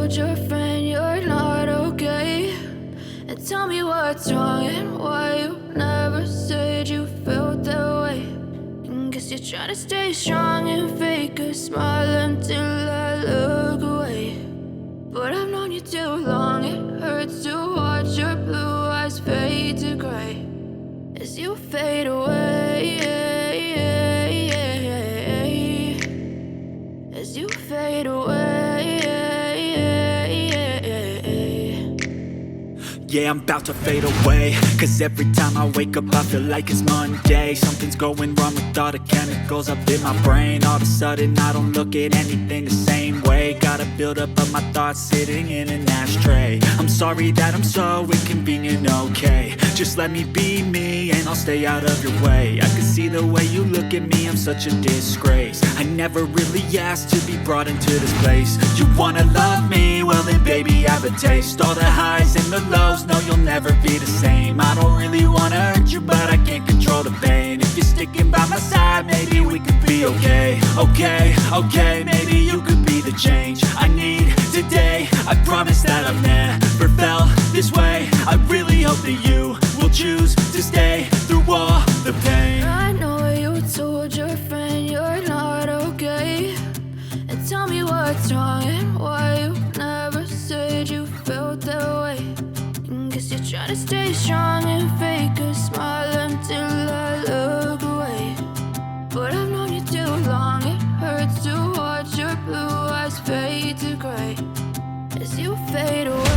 told your friend you're not okay? And tell me what's wrong and why you never said you felt that way. And guess you're trying to stay strong and fake a smile until I look away. But I've known you too long, it hurts to watch your blue eyes fade to gray as you fade away, as you fade away. Yeah, I'm about to fade away, cause every time I wake up I feel like it's Monday. Something's going wrong with all the chemicals up in my brain. All of a sudden I don't look at anything the same way. Got a buildup of my thoughts sitting in an ashtray. I'm sorry that I'm so inconvenient, okay? Just let me be me and I'll stay out of your way. I can see the way you look at me, I'm such a disgrace. I never really asked to be brought into this place. You wanna love me? Well then baby I have a taste. All the highs and the lows, no you'll never be the same. I don't really wanna hurt you but I can't control the pain. If you're sticking by my side maybe we could be okay. Okay, maybe you could be the change I need today. I promise that I've never felt this way. I really hope that you will choose to stay through all the pain. I know you told your friend you're not okay. And tell me what's wrong and why you never said you felt that way. And guess you're trying to stay strong and fake a smile until I look away. But I've known you too long, it hurts to watch your blue eyes fade to gray as you fade away.